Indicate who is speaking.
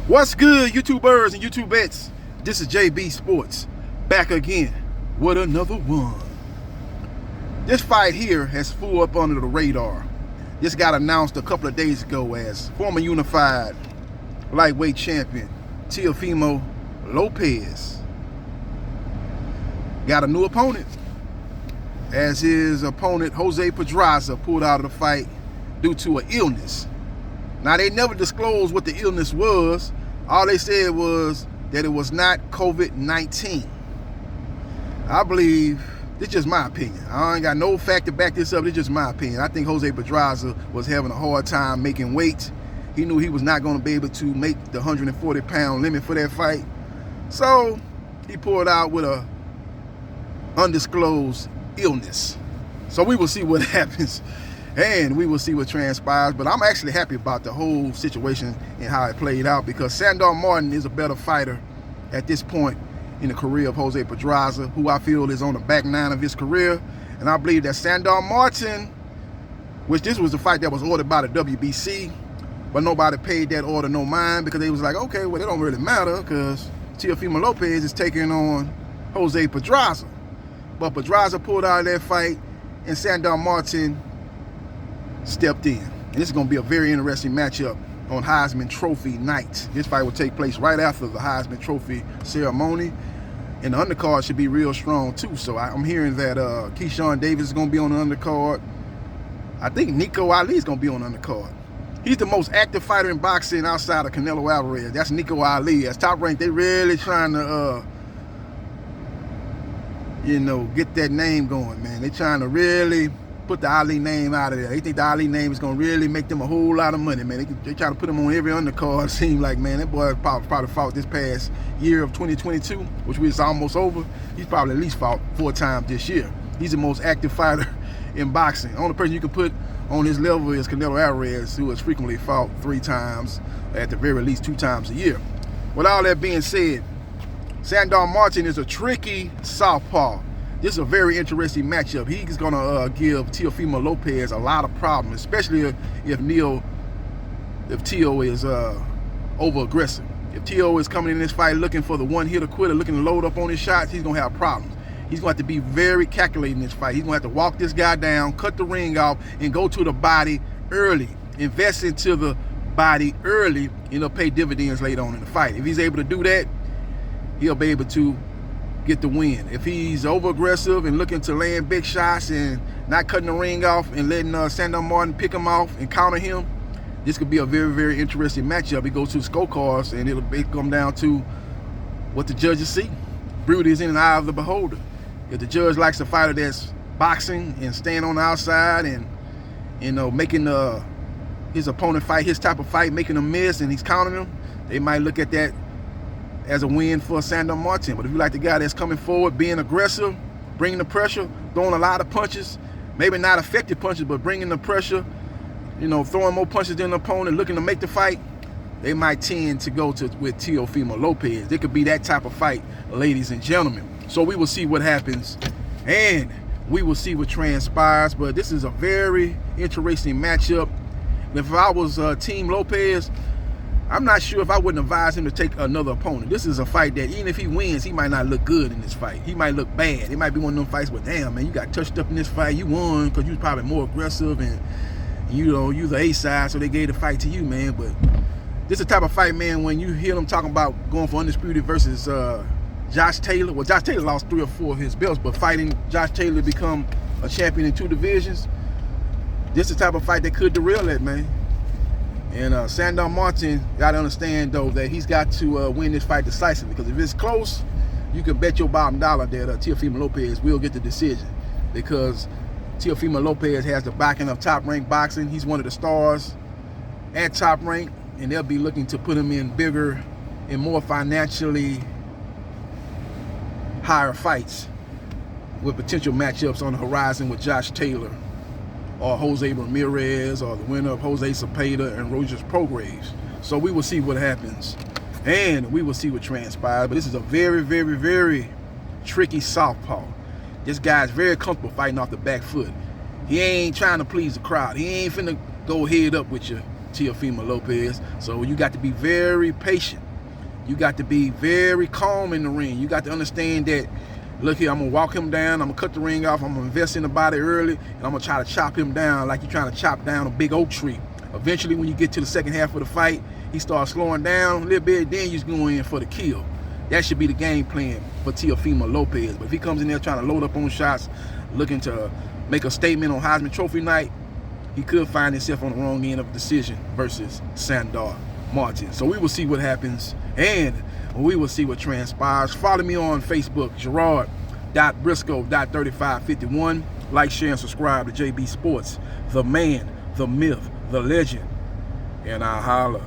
Speaker 1: What's good, YouTubers and YouTubettes? This is JBsports, back again with another one. This fight here has flew up under the radar. This got announced a couple of days ago as former unified lightweight champion Teofimo Lopez got a new opponent, as his opponent Jose Pedraza pulled out of the fight due to an illness. Now, they never disclosed what the illness was. All they said was that it was not COVID-19. I believe, this is just my opinion. I ain't got no fact to back this up. It's just my opinion. I think Jose Pedraza was having a hard time making weight. He knew he was not going to be able to make the 140-pound limit for that fight. So he pulled out with a undisclosed illness. So we will see what happens. And we will see what transpires. But I'm actually happy about the whole situation and how it played out, because Sandor Martin is a better fighter at this point in the career of Jose Pedraza, who I feel is on the back nine of his career. And I believe that Sandor Martin, which this was a fight that was ordered by the WBC, but nobody paid that order no mind, because they was like, okay, well, it don't really matter because Teofimo Lopez is taking on Jose Pedraza. But Pedraza pulled out of that fight and Sandor Martin stepped in. And this is going to be a very interesting matchup on Heisman Trophy night. This fight will take place right after the Heisman Trophy ceremony, and the undercard should be real strong too. So I'm hearing that Keyshawn Davis is going to be on the undercard. I think Nico Ali is going to be on the undercard. He's the most active fighter in boxing outside of Canelo Alvarez. That's Nico Ali. As Top Rank, they really trying to get that name going, man. They trying to really put the Ali name out of there. They think the Ali name is going to really make them a whole lot of money, man. They try to put him on every undercard. It seems like, man, that boy probably fought this past year of 2022, which is almost over. He's probably at least fought 4 times this year. He's the most active fighter in boxing. The only person you can put on his level is Canelo Alvarez, who has frequently fought 3 times, at the very least 2 times a year. With all that being said, Sandor Martin is a tricky southpaw. This is a very interesting matchup. He's going to give Teofimo Lopez a lot of problems, especially if Teo is over-aggressive. If Teo is coming in this fight looking for the one-hitter quitter, looking to load up on his shots, he's going to have problems. He's going to have to be very calculating in this fight. He's going to have to walk this guy down, cut the ring off, and go to the body early. Invest into the body early, and it'll pay dividends later on in the fight. If he's able to do that, he'll be able to get the win. If he's over-aggressive and looking to land big shots and not cutting the ring off and letting Sandor Martin pick him off and counter him, this could be a very, very interesting matchup. It goes to scorecards, and it'll come down to what the judges see. Beauty is in the eye of the beholder. If the judge likes a fighter that's boxing and staying on the outside and making his opponent fight his type of fight, making him miss, and he's countering him, they might look at that as a win for Sandor Martin. But if you like the guy that's coming forward, being aggressive, bringing the pressure, throwing a lot of punches, maybe not effective punches, but bringing the pressure, throwing more punches than the opponent, looking to make the fight, they might tend to go with Teofimo Lopez. It could be that type of fight, ladies and gentlemen. So we will see what happens, and we will see what transpires. But this is a very interesting matchup. And if I was Team Lopez, I'm not sure if I wouldn't advise him to take another opponent. This is a fight that even if he wins, he might not look good in this fight. He might look bad. It might be one of them fights where, damn, man, you got touched up in this fight. You won because you was probably more aggressive and, you the A side, so they gave the fight to you, man. But this is the type of fight, man, when you hear them talking about going for undisputed versus Josh Taylor. Well, Josh Taylor lost 3 or 4 of his belts, but fighting Josh Taylor to become a champion in 2 divisions, this is the type of fight that could derail that, man. And Sandor Martin got to understand, though, that he's got to win this fight decisively, because if it's close, you can bet your bottom dollar that Teofimo Lopez will get the decision, because Teofimo Lopez has the backing of Top Rank Boxing. He's one of the stars at Top Rank, and they'll be looking to put him in bigger and more financially higher fights with potential matchups on the horizon with Josh Taylor or Jose Ramirez, or the winner of Jose Cepeda and Rogers Prograves. So we will see what happens, and we will see what transpires. But this is a very, very, very tricky southpaw. This guy's very comfortable fighting off the back foot. He ain't trying to please the crowd. He ain't finna go head up with you Teofimo Lopez. So you got to be very patient. You got to be very calm in the ring. You got to understand that, look here, I'm going to walk him down. I'm going to cut the ring off. I'm going to invest in the body early. And I'm going to try to chop him down like you're trying to chop down a big oak tree. Eventually, when you get to the second half of the fight, he starts slowing down a little bit. Then you're going in for the kill. That should be the game plan for Teofimo Lopez. But if he comes in there trying to load up on shots, looking to make a statement on Heisman Trophy night, he could find himself on the wrong end of the decision versus Sandor Martin. So we will see what happens, and we will see what transpires. Follow me on Facebook, Gerard.Briscoe.3551. Like, share, and subscribe to JB Sports, the man, the myth, the legend, and I'll holler.